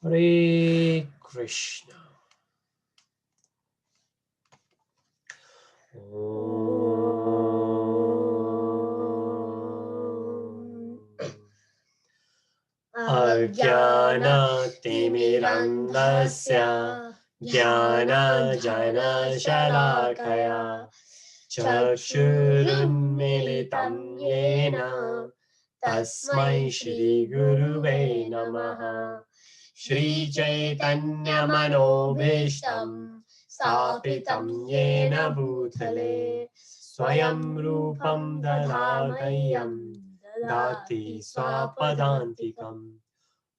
Hare Krishna. Ajnana-timirandhasya Jnana-jana-shalakaya Chakshurunmilitam yena Tasmai Shri Guruve Namaha. Shri Chaitanya Manobhishtam Stapitam yena bhutale Swayam Rupam Dadadayam Dati Swapadantikam.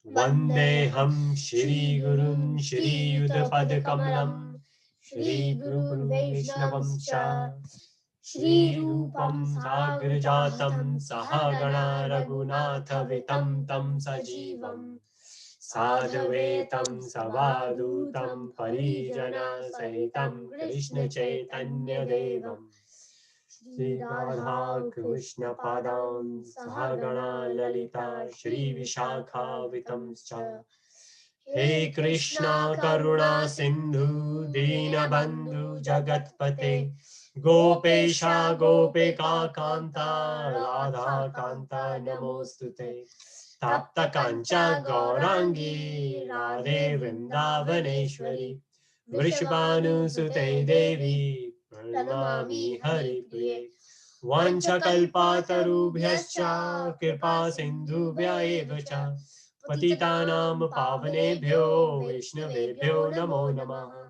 Vandeham Shri Gurun Shri Yudapadakamalam Shri Guru Vaishnavam Cha Shri Rupam Sagrajatam Sahagana Raghunatha Vitam Tam Sajivam Sadhvetam Savadutam Parijana Sahitam Krishna Chaitanya Devam Shri Radha Krishna Padam Sahagana Lalita Shri Vishakha Vitamscha. He Krishna Karuna Sindhu Dina Bandhu Jagatpate Gopesha Gopika Kanta Radha Kanta Namostute. Tapta Kancha Gaurangi Radhe Vrindavaneshwari Vrishabhanu Sute Devi Pranamami Hari Priye. Vanchakalpatarubhyascha Kripa Sindhubhya eva cha Patitanam Pavanebhyo Vaishnavebhyo Namo Namaha.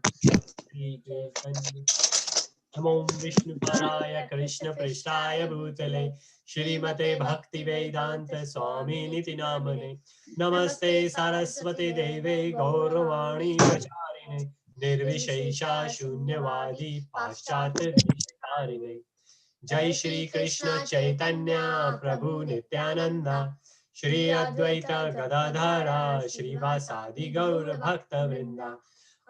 Namo Vishnu Paraya Krishna Prishtaya Bhutale Shrimate Bhakti Vedanta Swami Niti Namane. Namaste Saraswati Deve Gauravani Pracharine Nirvishesha Shunyavadi Paschat Dhisharine. Jai Shri Krishna Chaitanya Prabhu Nityananda Shri Advaita Gadadhara Shri Vasadi Gaura Bhakta Vrinda.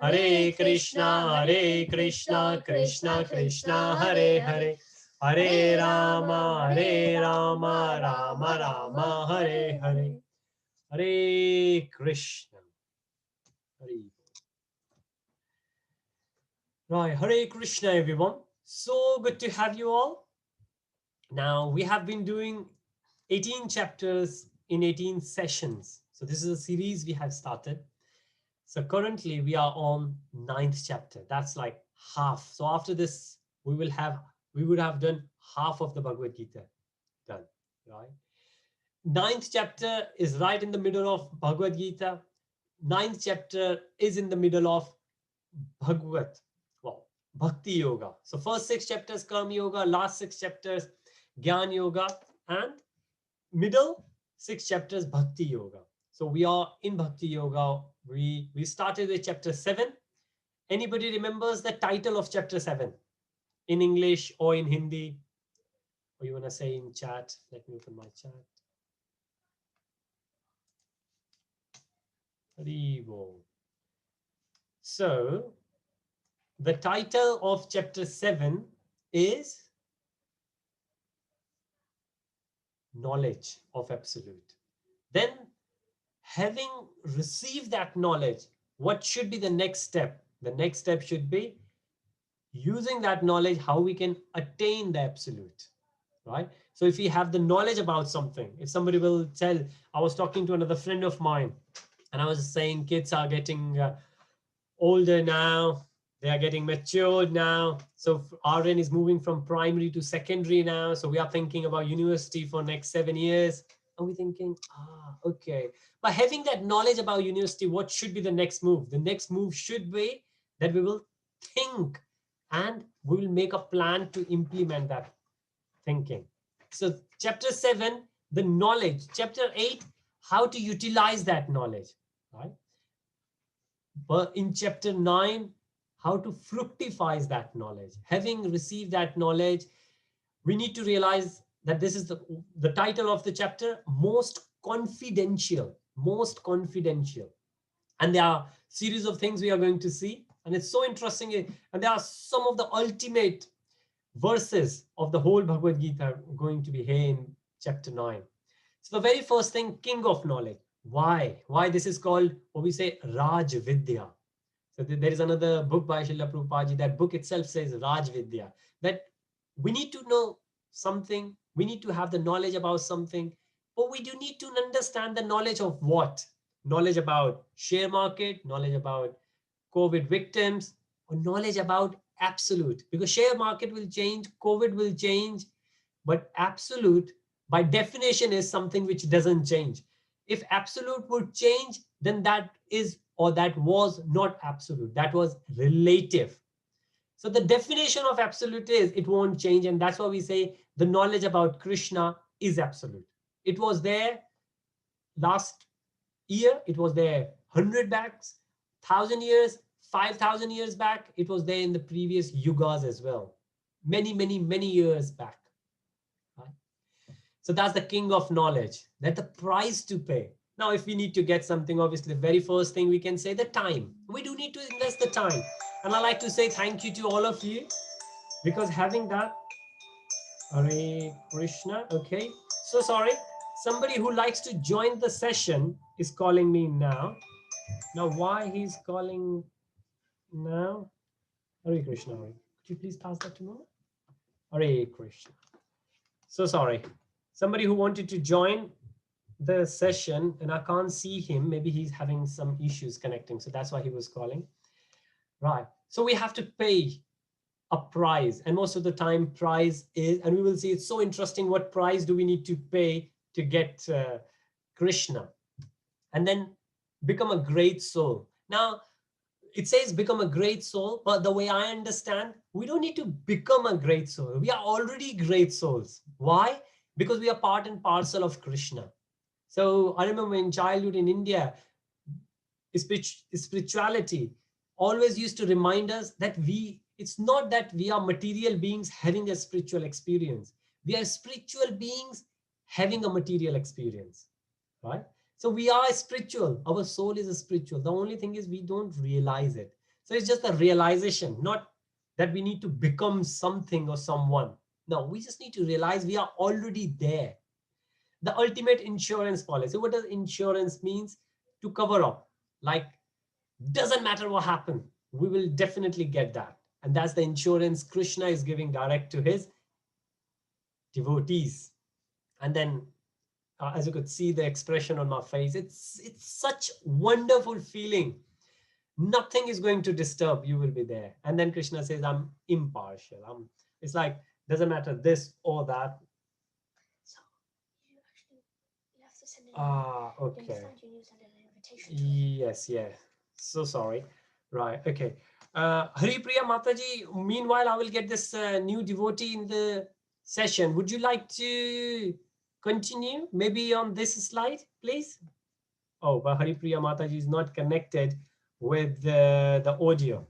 Hare Krishna Krishna Krishna Hare Hare Hare Rama Rama Rama Hare Hare. Hare Krishna. Hare. Right, Hare Krishna everyone. So good to have you all. Now we have been doing 18 chapters in 18 sessions. So this is a series we have started. So currently we are on 9th chapter. That's like half. So after this, we would have done half of the Bhagavad Gītā done, right? 9th chapter is right in the middle of Bhagavad Gītā. 9th chapter is in the middle of Bhakti Yoga. So first 6 chapters Karma Yoga, last 6 chapters Jnana Yoga, and middle 6 chapters Bhakti Yoga. So we are in Bhakti Yoga. We started with chapter 7. Anybody remembers the title of chapter 7 in English or in Hindi? Or you want to say in chat? Let me open my chat. Haribo. So the title of chapter 7 is Knowledge of Absolute. Then, having received that knowledge, what should be the next step? The next step should be using that knowledge, how we can attain the absolute, right? So if we have the knowledge about something, if somebody will tell, I was talking to another friend of mine, and I was saying kids are getting older now, they are getting matured now. So RN is moving from primary to secondary now. So we are thinking about university for next 7 years. And we're thinking, okay. By having that knowledge about university, what should be the next move? The next move should be that we will think and we will make a plan to implement that thinking. So chapter 7, the knowledge. Chapter 8, how to utilize that knowledge, right? But in chapter 9, how to fructify that knowledge. Having received that knowledge, we need to realize that this is the title of the chapter, most confidential. And there are series of things we are going to see. And it's so interesting. And there are some of the ultimate verses of the whole Bhagavad Gītā going to be here in chapter 9. So the very first thing, king of knowledge. Why? Why this is called what we say Raj Vidya. So there is another book by Srila Prabhupada. That book itself says Raj Vidya, that we need to know something, we need to have the knowledge about something, but we do need to understand the knowledge of what? Knowledge about share market, knowledge about COVID victims, or knowledge about absolute. Because share market will change, COVID will change, but absolute by definition is something which doesn't change. If absolute would change, then that is, or that was not absolute, that was relative. So the definition of absolute is it won't change, and that's why we say the knowledge about Krishna is absolute. It was there last year, it was there 100 backs, 1,000 years, 5,000 years back, it was there in the previous yugas as well, many years back. Right? So that's the king of knowledge. That's the price to pay. Now, if we need to get something, obviously, the very first thing we can say, the time. We do need to invest the time. And I like to say thank you to all of you, because having that, Hare Krishna, okay. So sorry, somebody who likes to join the session is calling me now. Now, why he's calling now? Hare Krishna, Hare. Could you please pass that to me? Hare Krishna. So sorry. Somebody who wanted to join the session and I can't see him. Maybe he's having some issues connecting. So that's why he was calling. Right. So we have to pay a price, and most of the time price is, and we will see, it's so interesting, what price do we need to pay to get Krishna and then become a great soul. Now it says become a great soul, but the way I understand, we don't need to become a great soul. We are already great souls. Why? Because we are part and parcel of Krishna. So I remember in childhood in India, spirituality always used to remind us that it's not that we are material beings having a spiritual experience. We are spiritual beings having a material experience, right? So we are spiritual. Our soul is spiritual. The only thing is we don't realize it. So it's just a realization, not that we need to become something or someone. No, we just need to realize we are already there. The ultimate insurance policy. What does insurance means? To cover up. Like, doesn't matter what happened, we will definitely get that. And that's the insurance Krishna is giving direct to his devotees. And then as you could see the expression on my face, it's such wonderful feeling. Nothing is going to disturb, you will be there. And then Krishna says, I'm impartial. It's like, doesn't matter this or that. So you have to send okay. Yes, yeah. So sorry. Right, okay. Hari Priya Mataji, meanwhile, I will get this new devotee in the session. Would you like to continue? Maybe on this slide, please? Oh, but Hari Priya Mataji is not connected with the audio.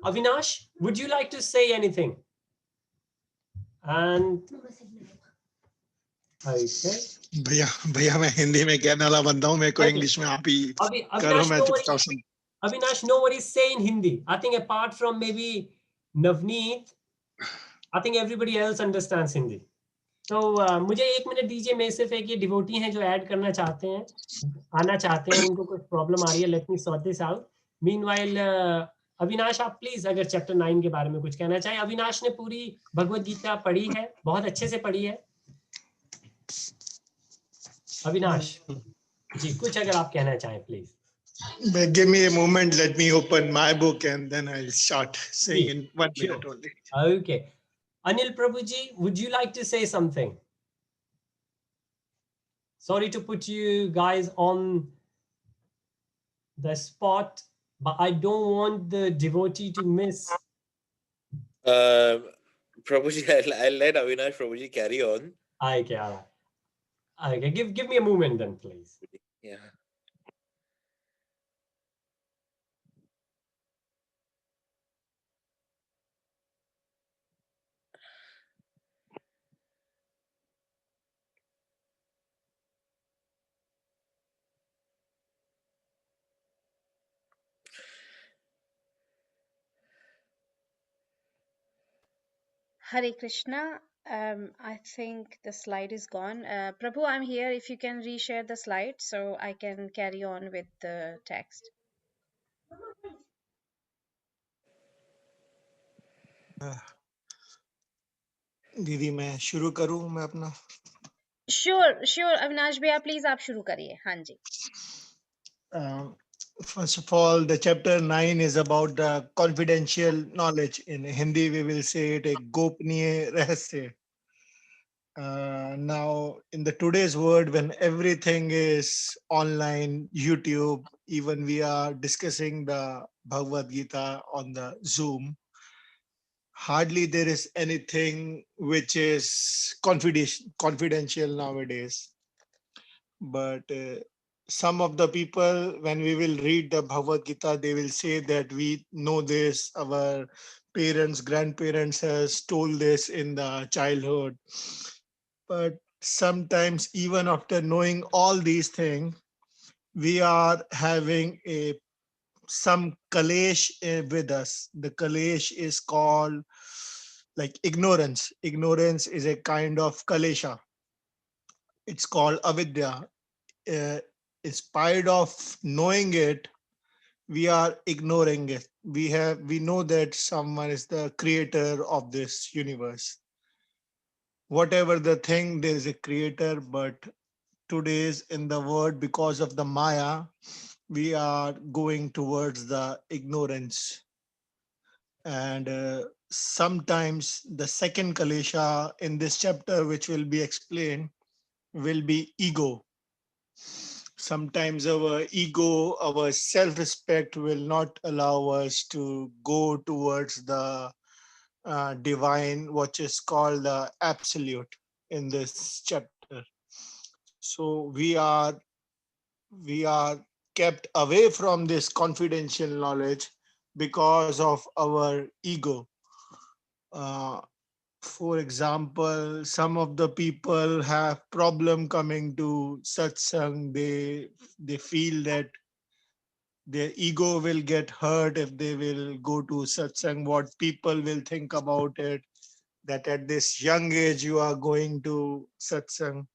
Avinash, would you like to say anything? And okay. भैया भैया मैं हिंदी में कहने वाला बंदा हूँ, मेरे को इंग्लिश में आप ही करो, मैं चुपचाप सुन. Avinash, no worries, say in Hindi. I think apart from maybe Navneet, I think everybody else understands Hindi. तो मुझे 1 मिनट दीजिए. मैं सिर्फ एक ये डिवोटी हैं जो ऐड करना चाहते हैं, आना चाहते हैं, उनको कुछ प्रॉब्लम आ रही है. Let me sort this out. Meanwhile Avinash, आप प्लीज अगर चैप्टर 9 के बारे में कुछ कहना चाहें. अविनाश ने पूरी भगवद गीता पढ़ी है, बहुत अच्छे से पढ़ी है. अविनाश जी, कुछ अगर आप कहना चाहें please. Give me a moment, let me open my book and then I'll start saying in 1 minute only. Okay. Anil Prabhuji, would you like to say something? Sorry to put you guys on the spot, but I don't want the devotee to miss. Prabhuji, I'll let Avinash Prabhuji carry on. Okay, all right. Okay, give me a moment then, please. Yeah. Hare Krishna. I think the slide is gone. Prabhu, I'm here. If you can reshare the slide so I can carry on with the text. दीदी मैं शुरू करूं मैं अपना Sure, Avinash भैया, please आप शुरू करिए. हाँ जी. First of all, the chapter 9 is about the confidential knowledge. In Hindi, we will say it a gopniye rahasya. Now, in the today's world, when everything is online, YouTube, even we are discussing the Bhagavad Gītā on the Zoom, hardly there is anything which is confidential nowadays. But some of the people, when we will read the Bhagavad Gita, they will say that we know this, our parents, grandparents has told this in the childhood. But sometimes, even after knowing all these things, we are having a some kalesh with us. The kalesh is called like ignorance. Ignorance is a kind of kalesha. It's called avidya. In spite of knowing it, we are ignoring it. We know that someone is the creator of this universe. Whatever the thing, there is a creator, but today's in the world, because of the Maya, we are going towards the ignorance. And sometimes the second Kalesha in this chapter, which will be explained, will be ego. Sometimes our ego, our self respect will not allow us to go towards the divine, what is called the absolute in this chapter. So we are kept away from this confidential knowledge because of our ego. Uh, for example, some of the people have problem coming to satsang. They feel that their ego will get hurt if they will go to satsang. What people will think about it? That at this young age you are going to satsang.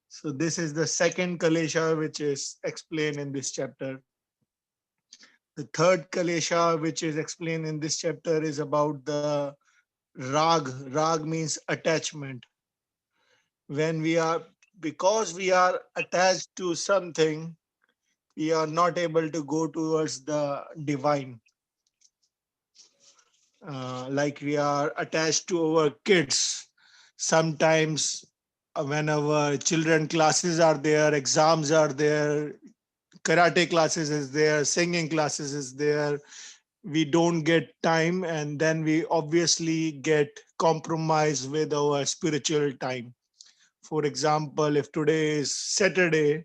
So this is the second kalesha which is explained in this chapter. The third kalesha which is explained in this chapter is about the rag. Rag means attachment. When we are, because we are attached to something, we are not able to go towards the divine. Like we are attached to our kids. Sometimes when our children classes are there, exams are there, karate classes is there, singing classes is there, we don't get time, and then we obviously get compromised with our spiritual time. For example, if today is Saturday,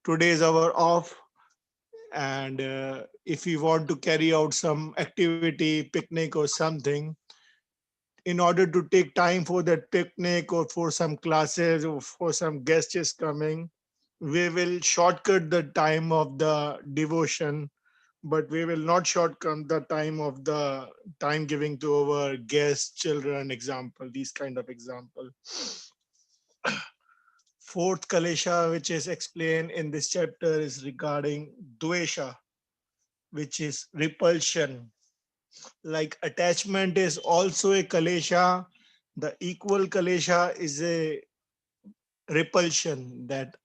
today is our off, and if we want to carry out some activity, picnic or something, in order to take time for that picnic or for some classes or for some guests coming, we will shortcut the time of the devotion, but we will not shortcut the time of the time giving to our guests, children, example, these kind of example. Fourth kalesha which is explained in this chapter is regarding dvesha, which is repulsion. Like attachment is also a kalesha, the equal kalesha is a repulsion. That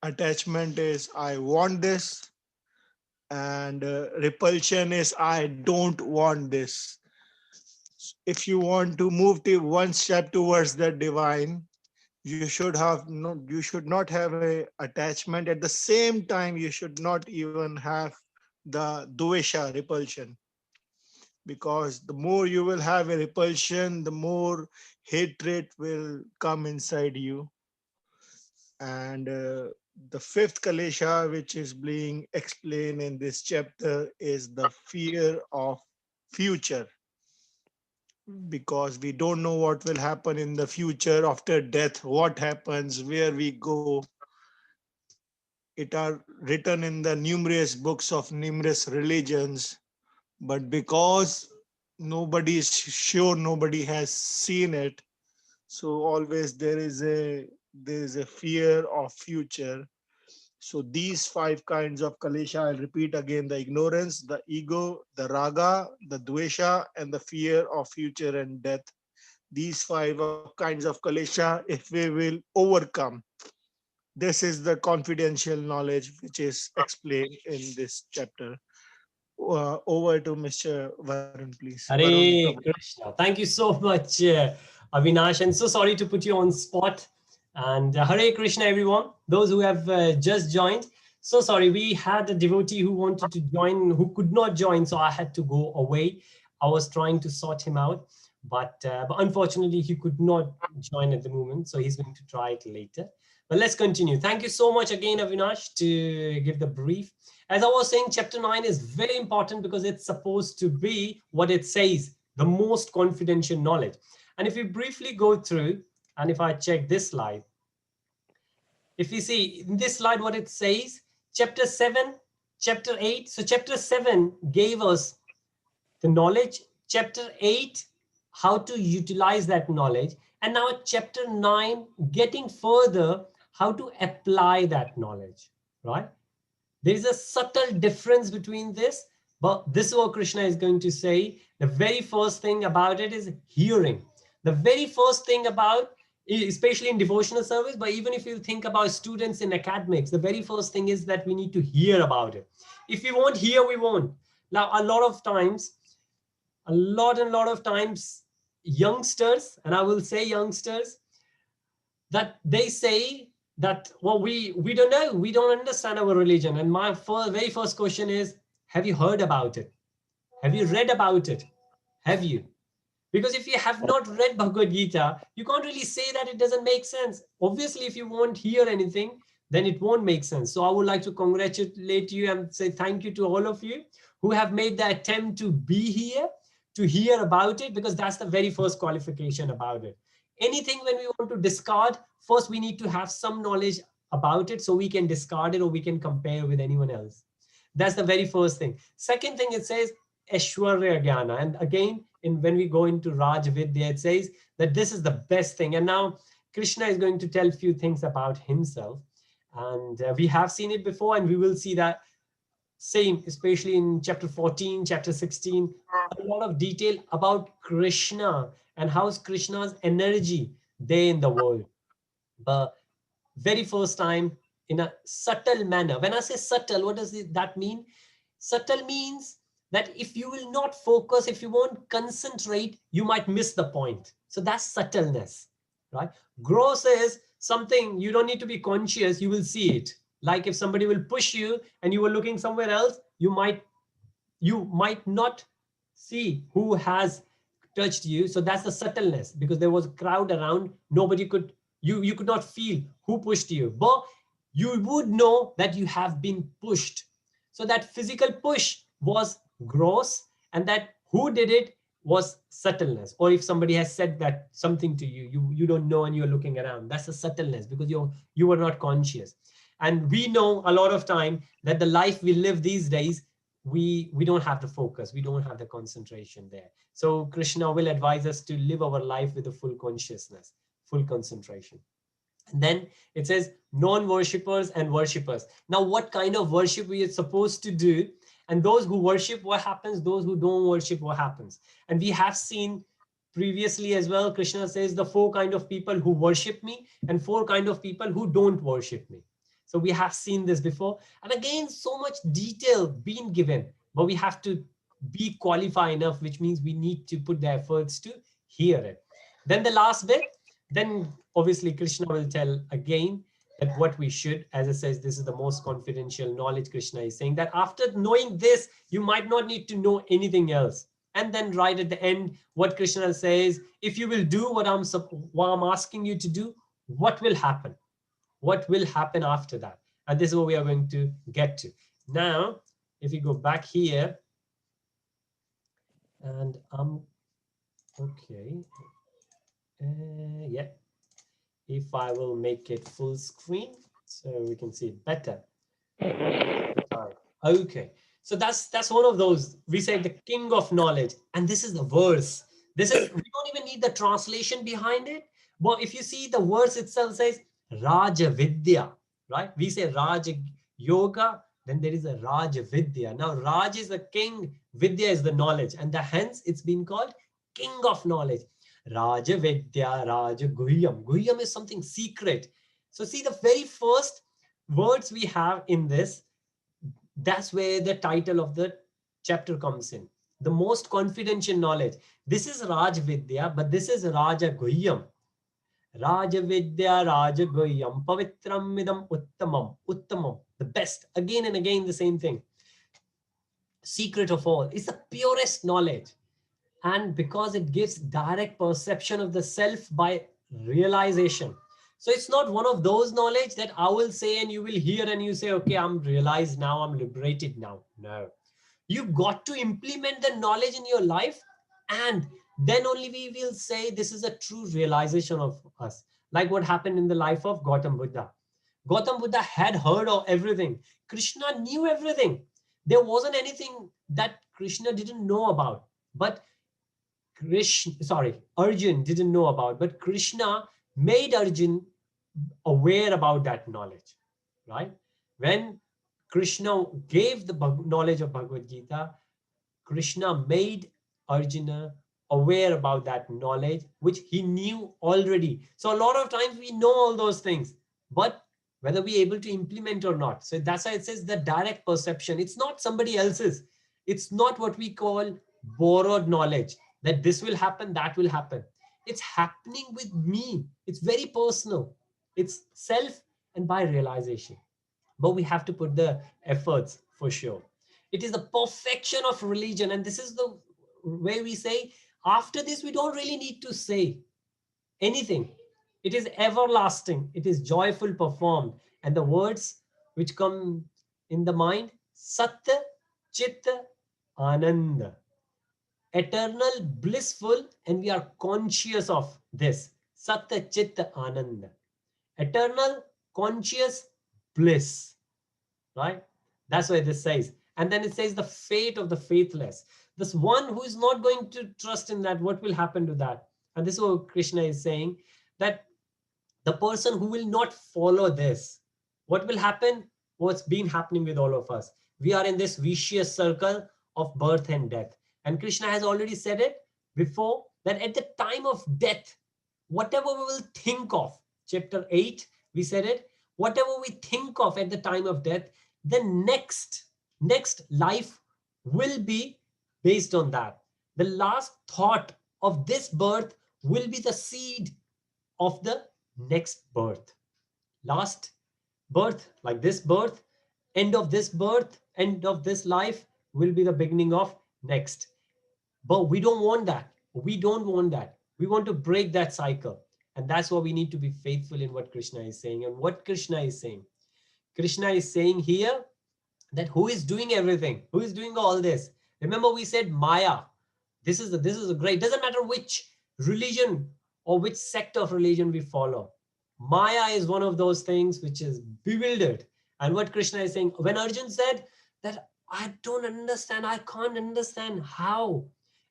attachment is I want this, and repulsion is I don't want this. If you want to move to one step towards the divine, you should not have a attachment. At the same time, you should not even have the dvesha, repulsion, because the more you will have a repulsion, the more hatred will come inside you. And the fifth kalesha which is being explained in this chapter is the fear of future, because we don't know what will happen in the future after death, what happens, where we go. It are written in the numerous books of numerous religions, but because nobody is sure, nobody has seen it, So always there is a fear of future. So these 5 kinds of kalesha, I'll repeat again: the ignorance, the ego, the raga, the dvesha, and the fear of future and death. These 5 kinds of kalesha, if we will overcome, this is the confidential knowledge which is explained in this chapter. Over to Mr. Varun, please. Varun, Hare Krishna. Thank you so much, Avinash. And so sorry to put you on spot. And Hare Krishna, everyone. Those who have just joined. So sorry, we had a devotee who wanted to join, who could not join. So I had to go away. I was trying to sort him out. But unfortunately, he could not join at the moment. So he's going to try it later. But let's continue. Thank you so much again, Avinash, to give the brief. As I was saying, chapter 9 is very important because it's supposed to be what it says, the most confidential knowledge. And if we briefly go through, and if I check this slide, if we see in this slide what it says, chapter 7, chapter 8. So chapter 7 gave us the knowledge. Chapter 8, how to utilize that knowledge. And now chapter 9, getting further, how to apply that knowledge, right? There is a subtle difference between this, but this is what Krishna is going to say. The very first thing about it is hearing. The very first thing about, especially in devotional service, but even if you think about students in academics, the very first thing is that we need to hear about it. If we won't hear, we won't. Now, a lot of times, youngsters, and I will say youngsters, that they say that, well, we don't know, we don't understand our religion. And my very first question is, have you heard about it? Have you read about it? Have you? Because if you have not read Bhagavad Gītā, you can't really say that it doesn't make sense. Obviously, if you won't hear anything, then it won't make sense. So I would like to congratulate you and say thank you to all of you who have made the attempt to be here, to hear about it, because that's the very first qualification about it. Anything when we want to discard, first we need to have some knowledge about it so we can discard it or we can compare with anyone else. That's the very first thing. Second thing, it says Aishwarya Jnana. And again, when we go into Raj Vidya, it says that this is the best thing. And now Krishna is going to tell a few things about himself. And we have seen it before, and we will see that same, especially in chapter 14, chapter 16, a lot of detail about Krishna and how's Krishna's energy there in the world. But very first time, in a subtle manner. When I say subtle, what does that mean? Subtle means that if you will not focus, if you won't concentrate, you might miss the point. So that's subtleness, right? Gross is something you don't need to be conscious, you will see it. Like if somebody will push you and you were looking somewhere else, you might not see who has touched you. So that's the subtleness, because there was a crowd around, nobody could, you could not feel who pushed you, but you would know that you have been pushed. So that physical push was gross, and that who did it was subtleness. Or if somebody has said that something to you, you don't know and you're looking around, that's a subtleness, because you were not conscious. And we know a lot of time that the life we live these days, we don't have the focus, we don't have the concentration there. So Krishna will advise us to live our life with a full consciousness, full concentration. And then it says non-worshippers and worshippers. Now, what kind of worship we are supposed to do? And those who worship, what happens? Those who don't worship, what happens? And we have seen previously as well, Krishna says the 4 kind of people who worship me and 4 kind of people who don't worship me. So we have seen this before. And again, so much detail being given, but we have to be qualified enough, which means we need to put the efforts to hear it. Then the last bit, then obviously Krishna will tell again that what we should, as it says, this is the most confidential knowledge. Krishna is saying that after knowing this, you might not need to know anything else. And then right at the end, what Krishna says, if you will do what I'm asking you to do, what will happen? What will happen after that? And this is what we are going to get to. Now, if you go back here, and okay, yeah, if I will make it full screen so we can see it better. Okay, so that's one of those, we say the king of knowledge, and this is the verse. This is, we don't even need the translation behind it. But if you see the words itself says Raja Vidya, right? We say Raja Yoga, then there is a Raja Vidya. Now Raj is the king, Vidya is the knowledge, and hence it's been called king of knowledge. Raja Vidya, Raja Guhyam. Guhyam is something secret. So see the very first words we have in this, that's where the title of the chapter comes in. The most confidential knowledge. This is Raj Vidya, but this is Raja Guhyam. Raja Vidya, Raja Guhyam, Pavitram Midam Uttamam. Uttamam, the best. Again and again, the same thing. Secret of all. It's the purest knowledge. And because it gives direct perception of the self by realization. So it's not one of those knowledge that I will say and you will hear and you say, okay, I'm realized now, I'm liberated now. No. You got to implement the knowledge in your life, and then only we will say this is a true realization of us. Like what happened in the life of Gautam Buddha. Gautam Buddha had heard of everything. Krishna knew everything. There wasn't anything that Krishna didn't know about. But Arjun didn't know about, but Krishna made Arjun aware about that knowledge, right? When Krishna gave the knowledge of Bhagavad Gītā, Krishna made Arjuna aware about that knowledge, which he knew already. So a lot of times we know all those things, but whether we're able to implement or not. So that's why it says the direct perception. It's not somebody else's. It's not what we call borrowed knowledge, that this will happen, that will happen. It's happening with me. It's very personal. It's self and by realization. But we have to put the efforts for sure. It is the perfection of religion. And this is the way we say, after this, we don't really need to say anything. It is everlasting. It is joyful performed. And the words which come in the mind, Sat, Chit, Ananda. Eternal, blissful, and we are conscious of this. Sat, Chit, Ananda. Eternal, conscious bliss. Right? That's why this says. And then it says the fate of the faithless. This one who is not going to trust in that, what will happen to that? And this is what Krishna is saying, that the person who will not follow this, what will happen? What's been happening with all of us? We are in this vicious circle of birth and death. And Krishna has already said it before, that at the time of death, whatever we will think of, chapter 8, we said it, whatever we think of at the time of death, the next life will be based on that. The last thought of this birth will be the seed of the next birth. Last birth, like this birth, end of this birth, end of this life will be the beginning of next. But we don't want that. We don't want that. We want to break that cycle. And that's why we need to be faithful in what Krishna is saying. And what Krishna is saying? Krishna is saying here that who is doing everything? Who is doing all this? Remember we said Maya. This is a great, doesn't matter which religion or which sect of religion we follow. Maya is one of those things which is bewildered. And what Krishna is saying, when Arjun said that I don't understand, I can't understand how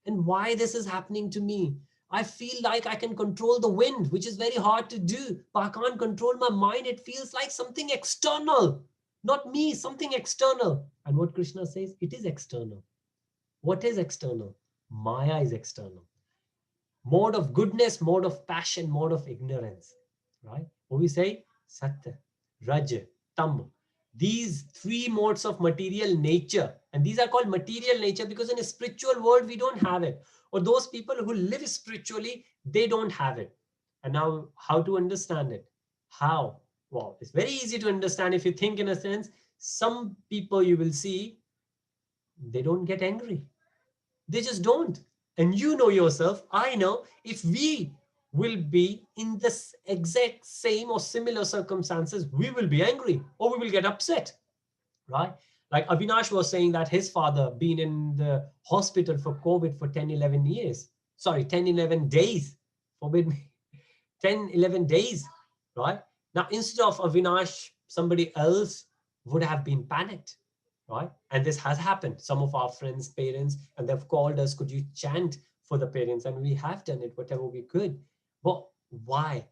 and why this is happening to me. I feel like I can control the wind, which is very hard to do, but I can't control my mind. It feels like something external, not me, something external. And what Krishna says, it is external. What is external? Maya is external. Mode of goodness, mode of passion, mode of ignorance, right? What we say, Satya, Raj, Tam. These three modes of material nature, and these are called material nature because in a spiritual world, we don't have it. Or those people who live spiritually, they don't have it. And now how to understand it? How? Well, it's very easy to understand if you think in a sense. Some people you will see, they don't get angry. They just don't. And you know yourself, I know, if we will be in this exact same or similar circumstances, we will be angry or we will get upset, right? Like Avinash was saying that his father been in the hospital for COVID for 10, 11 years. Sorry, 10, 11 days. Forbid me. 10, 11 days, right? Now, instead of Avinash, somebody else would have been panicked, right? And this has happened. Some of our friends, parents, and they've called us, could you chant for the parents? And we have done it, whatever we could. But Why?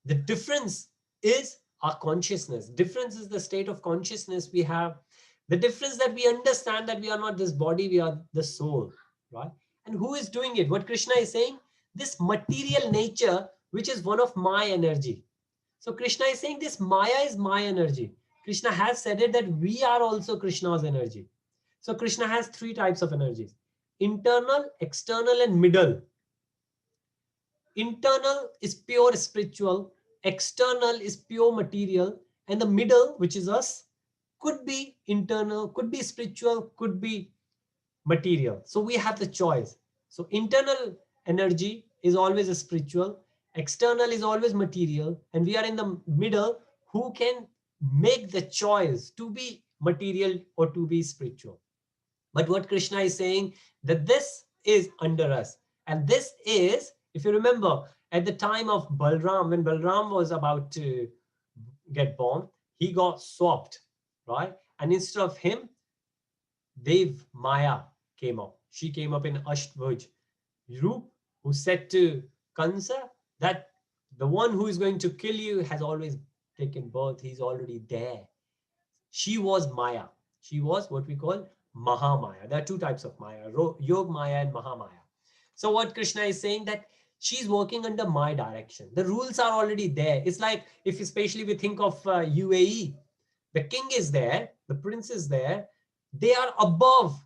The difference is our consciousness. Difference is the state of consciousness we have. The difference that we understand that we are not this body, we are the soul, right? And who is doing it? What Krishna is saying, this material nature, which is one of my energy. So Krishna is saying this Maya is my energy. Krishna has said it that we are also Krishna's energy. So Krishna has three types of energies: internal, external, and middle. Internal is pure spiritual, external is pure material, and the middle, which is us, could be internal, could be spiritual, could be material. So we have the choice. So internal energy is always a spiritual, external is always material, and we are in the middle who can make the choice to be material or to be spiritual. But what Krishna is saying, that this is under us. And this is, if you remember, at the time of Balram, when Balram was about to get born, he got swapped, right? And instead of him, Dev Maya came up. She came up in Ashtbhuj Roop, who said to Kansa that the one who is going to kill you has always taken birth. He's already there. She was Maya. She was what we call Mahamaya. There are two types of Maya, Yog Maya and Mahamaya. So what Krishna is saying, that she's working under my direction. The rules are already there. It's like, if especially we think of UAE, the king is there, the prince is there, they are above.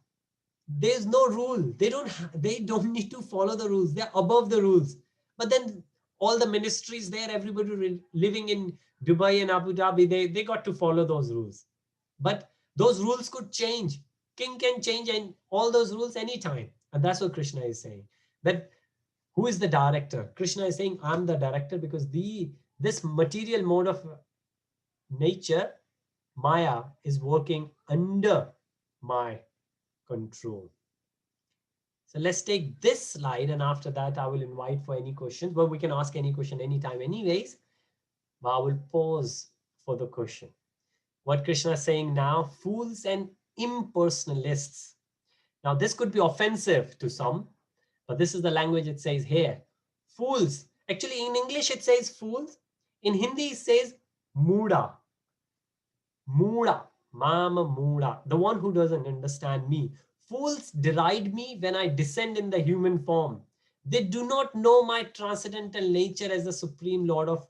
There's no rule. They don't need to follow the rules. They're above the rules. But then all the ministries there, everybody living in Dubai and Abu Dhabi, they got to follow those rules. But those rules could change. King can change and all those rules anytime. And that's what Krishna is saying. That who is the director? Krishna is saying, I'm the director, because this material mode of nature, Maya, is working under my control. So let's take this slide, and after that I will invite for any questions, but we can ask any question anytime anyways. But I will pause for the question. What Krishna is saying now, fools and impersonalists. Now this could be offensive to some, but this is the language it says here. Fools. Actually in English it says fools. In Hindi it says Muda. Muda. Mama Muda. The one who doesn't understand me. Fools deride me when I descend in the human form. They do not know my transcendental nature as the supreme Lord of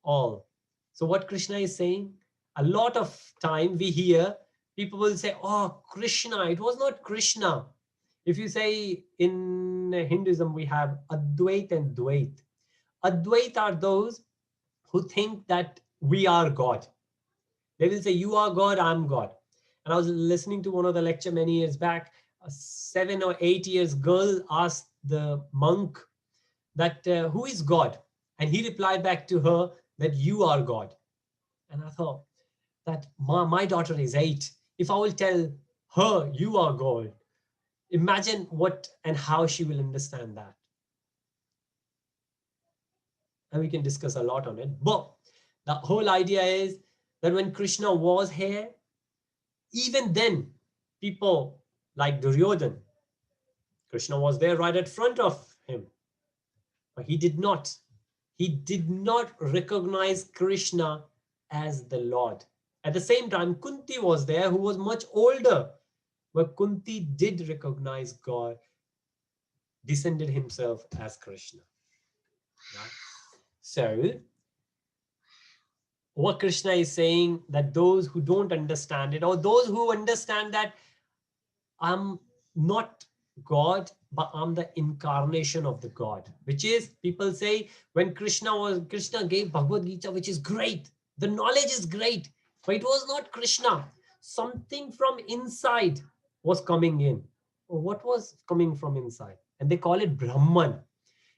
all. So what Krishna is saying, a lot of time we hear people will say, oh, Krishna, it was not Krishna. If you say in Hinduism, we have Advait and Dvait. Advait are those who think that we are God. They will say, you are God, I'm God. And I was listening to one of the lecture many years back, a 7 or 8 years girl asked the monk that who is God? And he replied back to her that you are God. And I thought that my daughter is 8. If I will tell her you are God, imagine what and how she will understand that. And we can discuss a lot on it. But the whole idea is that when Krishna was here, even then, people like Duryodhan, Krishna was there right at front of him. But he did not recognize Krishna as the Lord. At the same time, Kunti was there, who was much older, but Kunti did recognize God, descended himself as Krishna. Right? So, what Krishna is saying, that those who don't understand it, or those who understand that I'm not God, but I'm the incarnation of the God, which is, people say, when Krishna gave Bhagavad Gītā, which is great, the knowledge is great, but it was not Krishna. Something from inside was coming in. What was coming from inside? And they call it Brahman.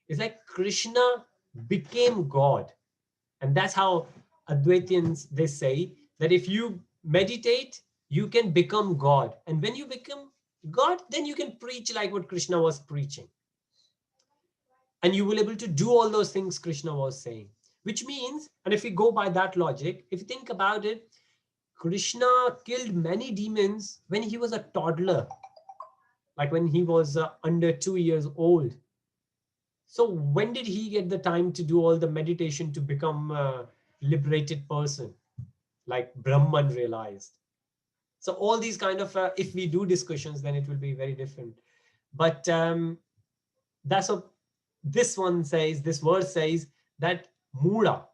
It's like Krishna became God. And that's how Advaitians, they say that if you meditate, you can become God. And when you become God, then you can preach like what Krishna was preaching. And you will be able to do all those things Krishna was saying. Which means, and if we go by that logic, if you think about it, Krishna killed many demons when he was a toddler, like when he was under 2 years old. So when did he get the time to do all the meditation to become a liberated person, like Brahman realized? So all these kind of, if we do discussions, then it will be very different. But that's what this one says, this verse says, that Mura,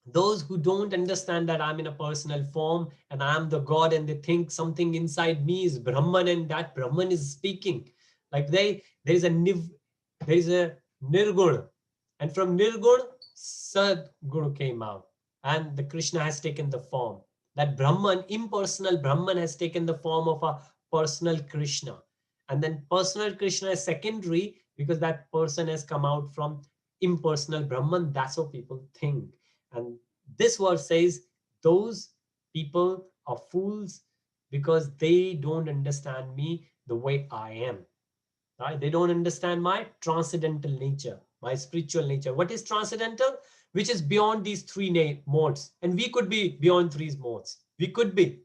those who don't understand that I'm in a personal form and I'm the God, and they think something inside me is Brahman and that Brahman is speaking. Like there is a Nirguna, and from Nirguna, Sadguru came out, and the Krishna has taken the form. That Brahman, impersonal Brahman, has taken the form of a personal Krishna. And then personal Krishna is secondary because that person has come out from impersonal Brahman. That's what people think. And this verse says those people are fools because they don't understand me the way I am. Right? They don't understand my transcendental nature, my spiritual nature. What is transcendental? Which is beyond these three modes. And we could be beyond three modes. We could be,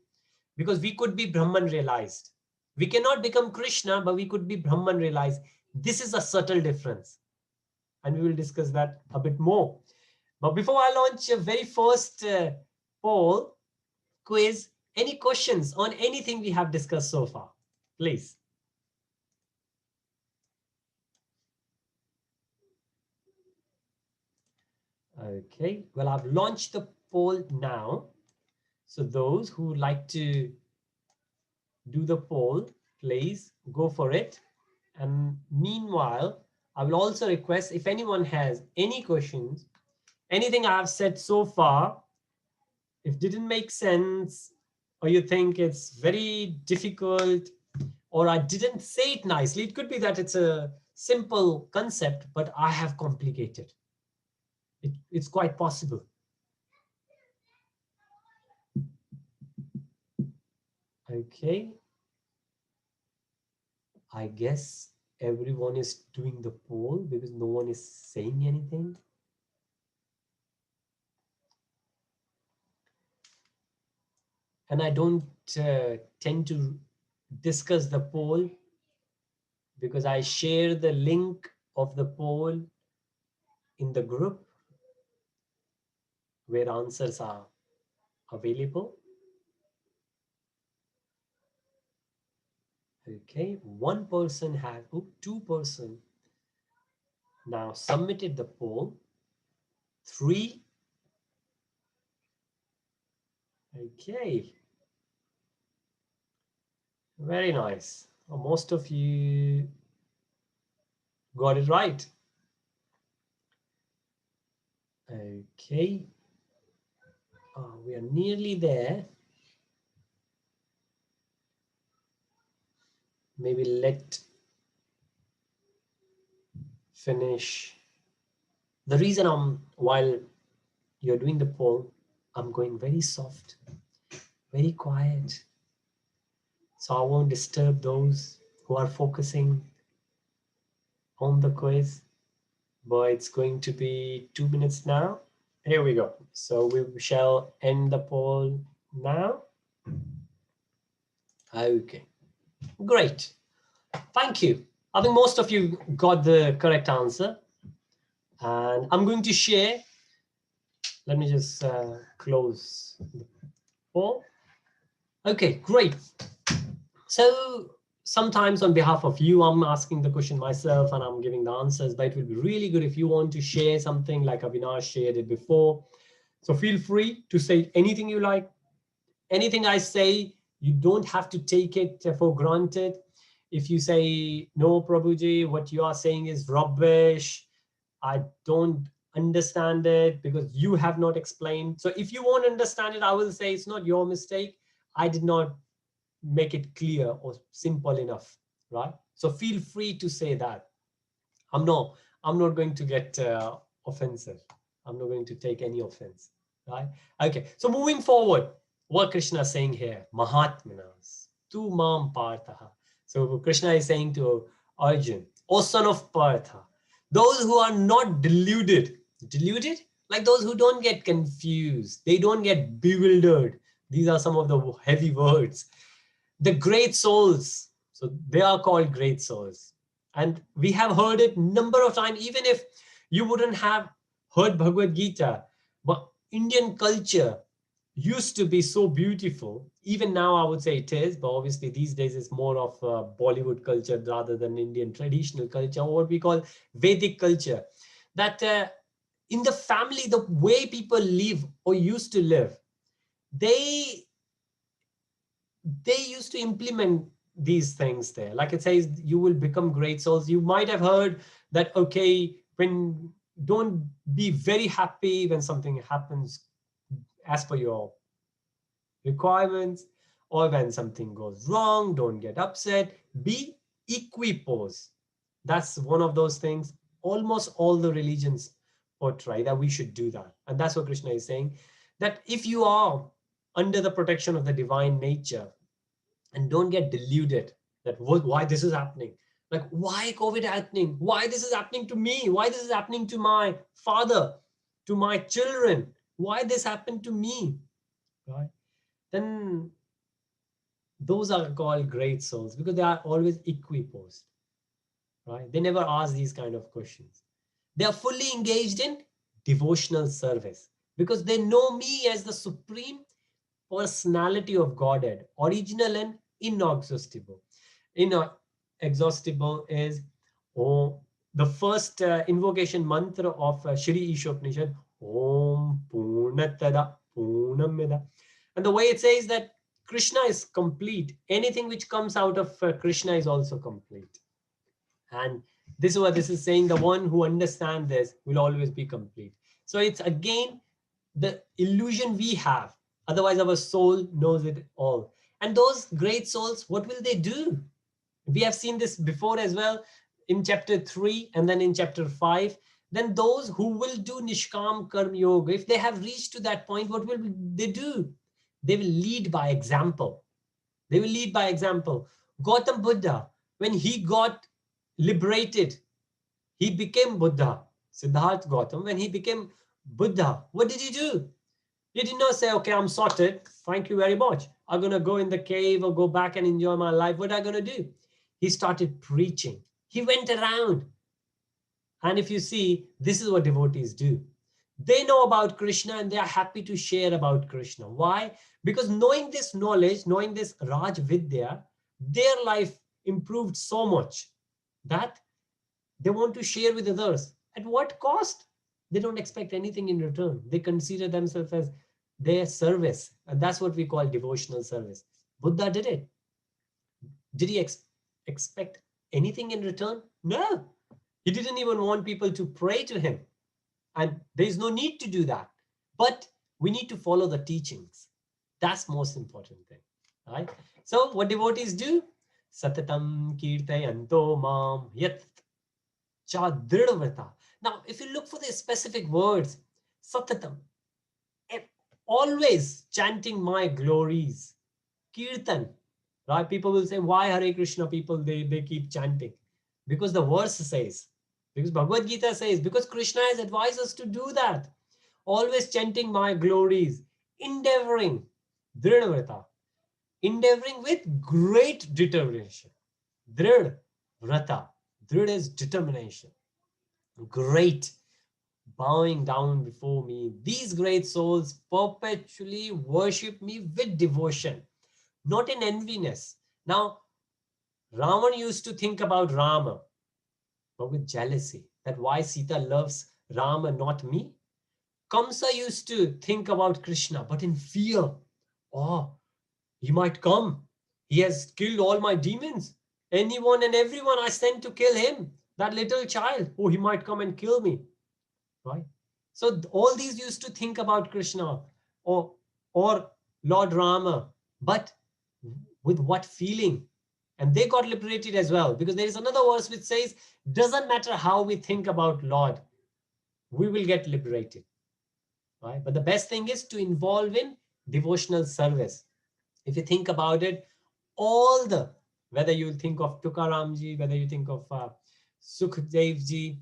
because we could be Brahman realized. We cannot become Krishna, but we could be Brahman realized. This is a subtle difference. And we will discuss that a bit more. But before I launch a very first poll, quiz, any questions on anything we have discussed so far? Please. Okay, well, I've launched the poll now. So those who would like to do the poll, please go for it. And meanwhile, I will also request if anyone has any questions, anything I have said so far, if didn't make sense, or you think it's very difficult, or I didn't say it nicely, it could be that it's a simple concept, but I have complicated. It's quite possible. Okay. I guess everyone is doing the poll because no one is saying anything. And I don't tend to discuss the poll because I share the link of the poll in the group where answers are available. Okay, one person had, 2% now submitted the poll. 3. Okay. Very nice. Well, most of you got it right. Okay. We are nearly there. Maybe let finish. The reason while you're doing the poll, I'm going very soft, very quiet. So I won't disturb those who are focusing on the quiz. But it's going to be 2 minutes now. Here we go. So we shall end the poll now. Okay, great. Thank you. I think most of you got the correct answer. And I'm going to share. Let me just close the poll. Okay, great. So sometimes on behalf of you, I'm asking the question myself and I'm giving the answers, but it would be really good if you want to share something like Avinash shared it before. So feel free to say anything you like. Anything I say, you don't have to take it for granted. If you say, no, Prabhuji, what you are saying is rubbish, I don't understand it because you have not explained. So if you won't understand it, I will say it's not your mistake. I did not make it clear or simple enough, right? So feel free to say that. I'm not going to get offensive. I'm not going to take any offense, right? Okay, so moving forward, what Krishna is saying here, Mahatmanas, tu mam partha. So Krishna is saying to Arjun, O son of Partha, those who are not deluded, like those who don't get confused, they don't get bewildered. These are some of the heavy words. The great souls, so they are called great souls. And we have heard it number of times, even if you wouldn't have heard Bhagavad Gita, but Indian culture used to be so beautiful. Even now, I would say it is, but obviously these days it's more of Bollywood culture rather than Indian traditional culture, or what we call Vedic culture. That in the family, the way people live or used to live, they used to implement these things there. Like it says, you will become great souls. You might have heard that, okay, when don't be very happy when something happens as per your requirements, or when something goes wrong, don't get upset, be equipoise. That's one of those things almost all the religions portray, that we should do that. And that's what Krishna is saying, that if you are under the protection of the divine nature, and don't get deluded that why this is happening, like why COVID happening, why this is happening to me, why this is happening to my father, to my children, why this happened to me, right? Then those are called great souls, because they are always equiposed, right? They never ask these kind of questions. They are fully engaged in devotional service, because they know me as the supreme personality of Godhead, original and inexhaustible. Inexhaustible is the first invocation mantra of Shri Ishopanishad, Om Purnatada Purnamida. And the way it says that Krishna is complete. Anything which comes out of Krishna is also complete. And this is what this is saying, the one who understands this will always be complete. So it's again the illusion we have. Otherwise, our soul knows it all. And those great souls, what will they do? We have seen this before as well in chapter 3 and then in chapter 5. Then those who will do Nishkam Karma Yoga, if they have reached to that point, what will they do? They will lead by example. They will lead by example. Gautam Buddha, when he got liberated, he became Buddha. Siddhartha Gautam, when he became Buddha, what did he do? He did not say, okay, I'm sorted. Thank you very much. I'm going to go in the cave or go back and enjoy my life. What am I going to do? He started preaching. He went around. And if you see, this is what devotees do. They know about Krishna and they are happy to share about Krishna. Why? Because knowing this knowledge, knowing this Raj Vidya, their life improved so much that they want to share with others. At what cost? They don't expect anything in return. They consider themselves as their service. And that's what we call devotional service. Buddha did it. Did he expect anything in return? No. He didn't even want people to pray to him. And there's no need to do that. But we need to follow the teachings. That's most important thing. Right? So what devotees do? Satatam kirtayanto mam yat chadridvrata. Now, if you look for the specific words, satatam, always chanting my glories. Kirtan, right? People will say, why Hare Krishna people, they keep chanting? Because the verse says, because Bhagavad Gita says, because Krishna has advised us to do that. Always chanting my glories, endeavoring, dridvrata, endeavoring with great determination. Drid, vrata, drid is determination. Great, bowing down before me. These great souls perpetually worship me with devotion, not in enviness. Now, Ravan used to think about Rama, but with jealousy, that why Sita loves Rama, not me. Kamsa used to think about Krishna, but in fear. Oh, he might come. He has killed all my demons. Anyone and everyone I sent to kill him. That little child, oh, he might come and kill me. Right? So all these used to think about Krishna or Lord Rama, but with what feeling? And they got liberated as well, because there is another verse which says, doesn't matter how we think about Lord, we will get liberated. Right? But the best thing is to involve in devotional service. If you think about it, all the, whether you think of Tukaramji, whether you think of Sukhdevji,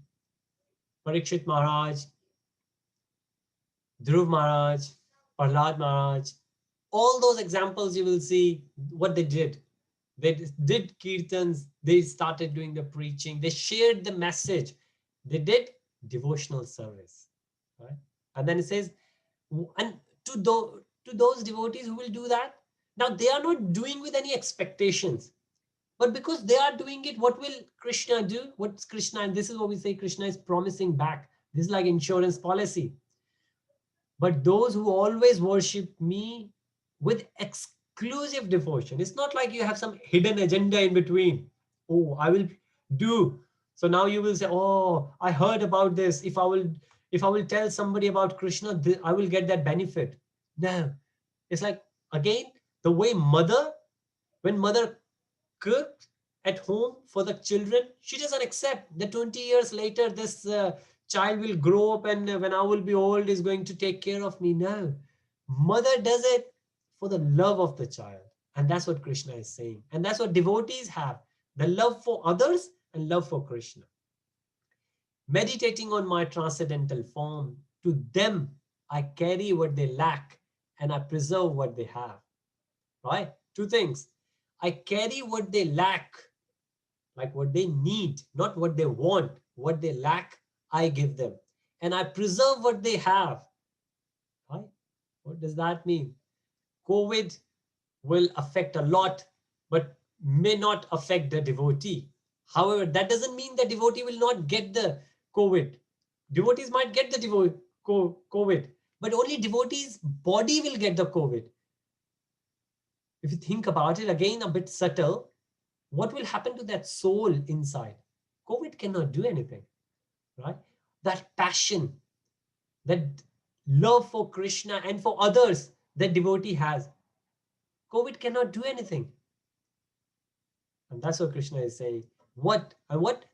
Parikshit Maharaj, Dhruv Maharaj, Prahlad Maharaj, all those examples you will see what they did. They did kirtans, they started doing the preaching, they shared the message, they did devotional service, right? And then it says, and to those devotees who will do that, now they are not doing with any expectations, but because they are doing it, what will Krishna do? What's Krishna? And this is what we say, Krishna is promising back. This is like insurance policy. But those who always worship me with exclusive devotion, it's not like you have some hidden agenda in between. Oh, I will do. So now you will say, oh, I heard about this. If I will tell somebody about Krishna, I will get that benefit. No, it's like, again, the way when mother cooked at home for the children, she doesn't accept that 20 years later this child will grow up and when I will be old is going to take care of me. No, mother does it for the love of the child, and that's what Krishna is saying, and that's what devotees have, the love for others and love for Krishna. Meditating on my transcendental form, to them I carry what they lack and I preserve what they have. Right? Two things. I carry what they lack, like what they need, not what they want. What they lack, I give them. And I preserve what they have. Right? What does that mean? COVID will affect a lot, but may not affect the devotee. However, that doesn't mean the devotee will not get the COVID. Devotees might get the COVID, but only devotees' body will get the COVID. If you think about it, again, a bit subtle, what will happen to that soul inside? COVID cannot do anything, right? That passion, that love for Krishna and for others that devotee has, COVID cannot do anything. And that's what Krishna is saying. What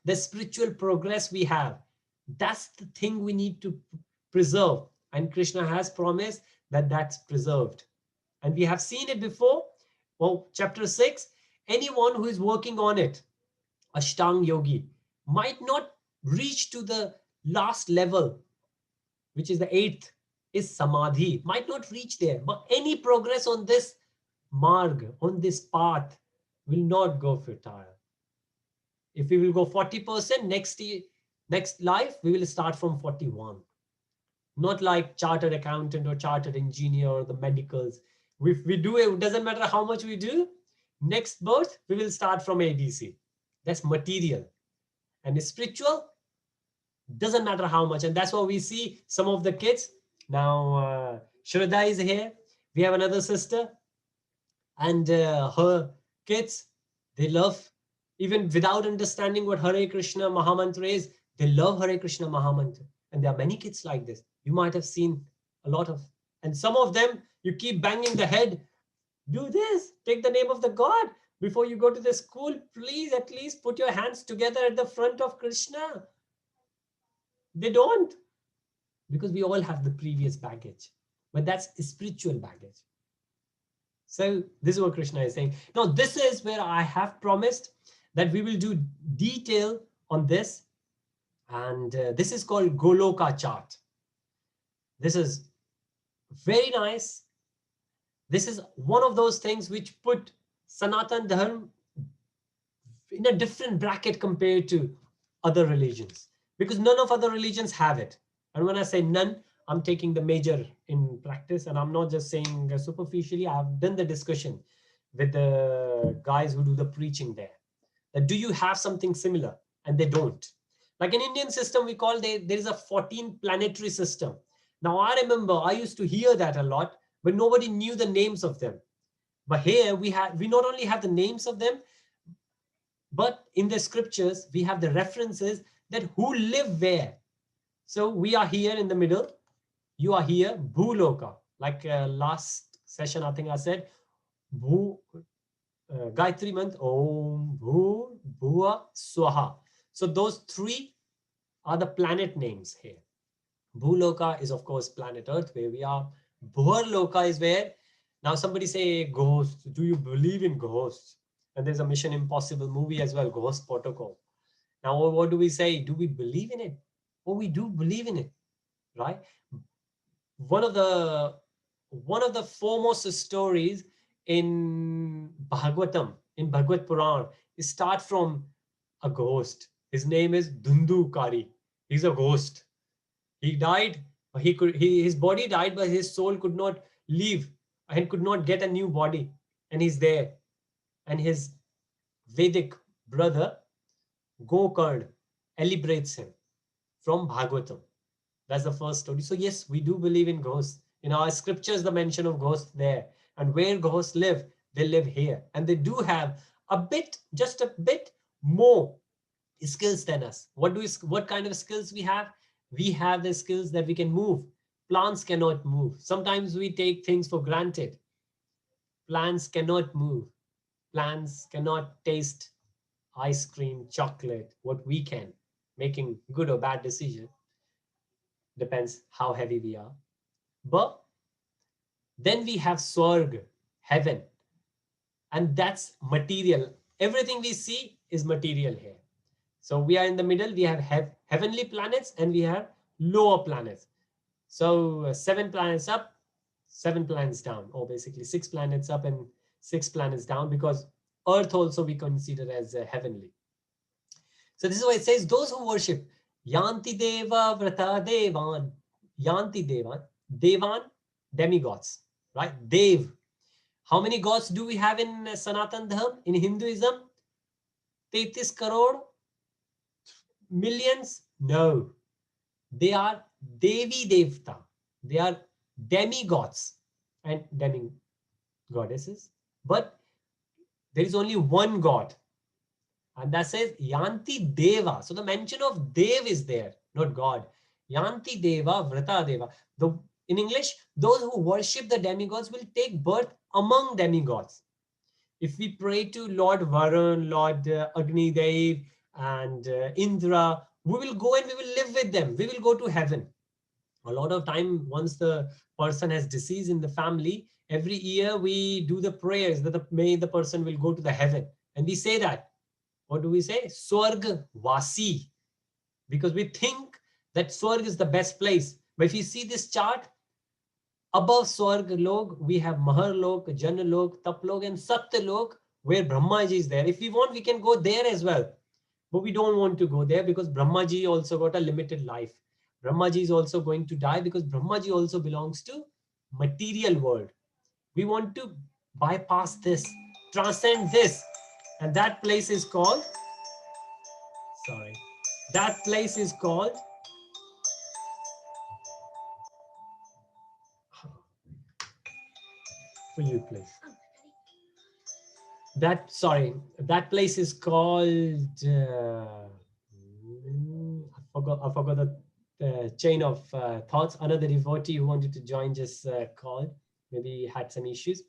the spiritual progress we have, that's the thing we need to preserve. And Krishna has promised that that's preserved. And we have seen it before. Well, chapter 6, anyone who is working on it, Ashtang Yogi, might not reach to the last level, which is the 8th, is Samadhi, might not reach there. But any progress on this marg, on this path, will not go futile. If we will go 40%, next life, we will start from 41. Not like chartered accountant or chartered engineer or the medicals. If we do it, doesn't matter how much we do, next birth, we will start from ABC. That's material. And spiritual, doesn't matter how much. And that's why we see some of the kids. Now, Shraddha is here. We have another sister. And her kids, they love, even without understanding what Hare Krishna Mahamantra is, they love Hare Krishna Mahamantra. And there are many kids like this. You might have seen a lot of, and some of them, you keep banging the head. Do this, take the name of the God. Before you go to the school, please at least put your hands together at the front of Krishna. They don't, because we all have the previous baggage, but that's spiritual baggage. So this is what Krishna is saying. Now, this is where I have promised that we will do detail on this. And this is called Goloka chart. This is very nice. This is one of those things which put Sanatan Dharma in a different bracket compared to other religions, because none of other religions have it. And when I say none, I'm taking the major in practice, and I'm not just saying superficially. I've done the discussion with the guys who do the preaching there. That do you have something similar? And they don't. Like in Indian system, we call there is a 14 planetary system. Now I remember I used to hear that a lot, but nobody knew the names of them. But here we not only have the names of them, but in the scriptures, we have the references that who live where. So we are here in the middle. You are here, Bhuloka. Like last session, I think I said, Gayatri Mantra, Om Bhu Bhua Swaha. So those three are the planet names here. Bhuloka is, of course, planet Earth, where we are. Bhuarloka is where, now somebody say ghosts. Do you believe in ghosts? And there's a Mission Impossible movie as well, Ghost Protocol. Now, what do we say? Do we believe in it? Oh, we do believe in it, right? One of the foremost stories in Bhagavatam, in Bhagavad Puran, it starts from a ghost. His name is Dhundukari. He's a ghost. He died. His body died, but his soul could not leave and could not get a new body. And he's there. And his Vedic brother, Gokard, liberates him from Bhagavatam. That's the first story. So yes, we do believe in ghosts. In our scriptures, the mention of ghosts there. And where ghosts live, they live here. And they do have a bit, just a bit more skills than us. What kind of skills we have? We have the skills that we can move. Plants cannot move. Sometimes we take things for granted. Plants cannot move. Plants cannot taste ice cream, chocolate, what we can. Making good or bad decision depends how heavy we are. But then we have Swarg, heaven, and that's material. Everything we see is material here. So we are in the middle. We have heavenly planets and we have lower planets. So 7 planets up, 7 planets down, or basically 6 planets up and 6 planets down, because Earth also we consider as heavenly. So this is why it says those who worship Yanti Deva Vrata Devan, Yanti Devan, Devan, demigods, right? Dev. How many gods do we have in Sanatan Dharma? In Hinduism? 33 crore? Millions? No. They are Devi Devta. They are demigods and demigoddesses. But there is only one God. And that says Yanti Deva. So the mention of Dev is there, not God. Yanti Deva, Vrata Deva. In English, those who worship the demigods will take birth among demigods. If we pray to Lord Varun, Lord Agni Dev, and Indra, we will go and we will live with them. We will go to heaven. A lot of time, once the person has disease in the family, every year we do the prayers that may the person will go to the heaven. And we say that. What do we say? Swarg Vasi. Because we think that Swarg is the best place. But if you see this chart, above Swarg Lok, we have Mahar Lok, Jana Lok, Tap Lok, and Satya Lok, where Brahmaji is there. If we want, we can go there as well. But we don't want to go there because Brahmaji also got a limited life. Brahmaji is also going to die because Brahmaji also belongs to material world. We want to bypass this, transcend this. And that place is called, that place is called for you, please. That place is called, I forgot the chain of thoughts. Another devotee who wanted to join just called, maybe he had some issues.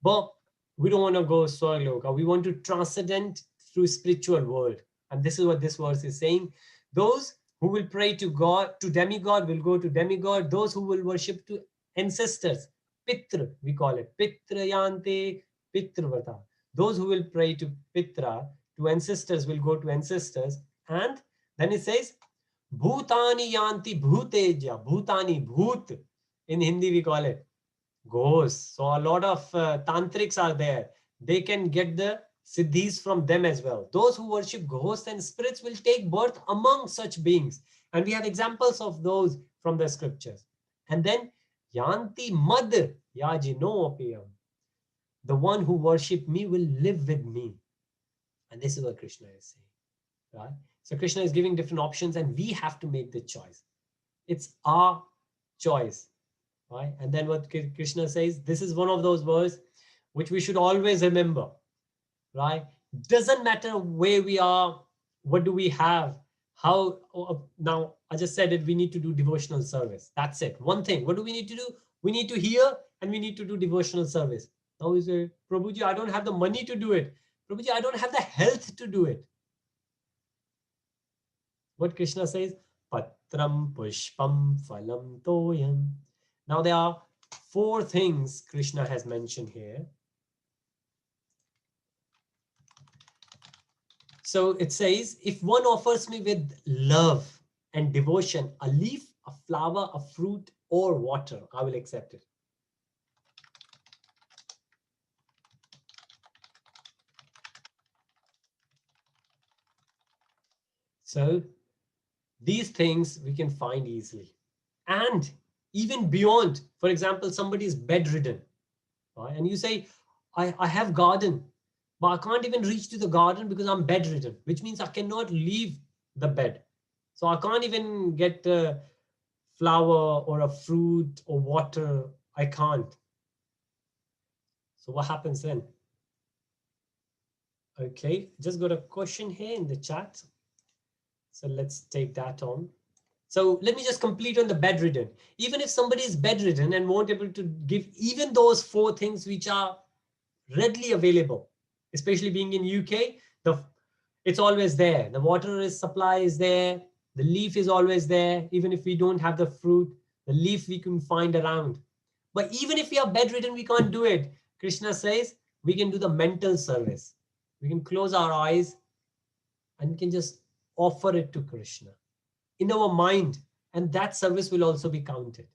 But we don't want to go Swarloka. We want to transcend through spiritual world. And this is what this verse is saying. Those who will pray to God, to demigod, will go to demigod. Those who will worship to ancestors, Pitra, we call it, Pitra Yante, Pitrvata. Those who will pray to Pitra, to ancestors, will go to ancestors. And then it says, Bhutani Yanti Bhuteja, Bhutani, Bhut. In Hindi we call it ghosts. So a lot of tantrics are there. They can get the siddhis from them as well. Those who worship ghosts and spirits will take birth among such beings. And we have examples of those from the scriptures. And then Yanti Mad Yajinopiam. The one who worship me will live with me. And this is what Krishna is saying. Right? So Krishna is giving different options and we have to make the choice. It's our choice. Right? And then what Krishna says, this is one of those words which we should always remember. Right? Doesn't matter where we are, what do we have, how. Now I just said it, we need to do devotional service. That's it. One thing. What do we need to do? We need to hear and we need to do devotional service. Now we say, Prabhuji, I don't have the money to do it. Prabhuji, I don't have the health to do it. What Krishna says, Patram Pushpam Phalam Toyam. Now there are 4 things Krishna has mentioned here. So it says, if one offers me with love and devotion, a leaf, a flower, a fruit, or water, I will accept it. So these things we can find easily. And even beyond, for example, somebody is bedridden, right? And you say, I have garden, but I can't even reach to the garden because I'm bedridden, which means I cannot leave the bed. So I can't even get a flower or a fruit or water. I can't. So what happens then? Okay, just got a question here in the chat. So let's take that on. So let me just complete on the bedridden. Even if somebody is bedridden and won't able to give even those 4 things which are readily available, especially being in UK, it's always there. The water supply is there. The leaf is always there. Even if we don't have the fruit, the leaf we can find around. But even if we are bedridden, we can't do it. Krishna says we can do the mental service. We can close our eyes and we can just offer it to Krishna in our mind, and that service will also be counted.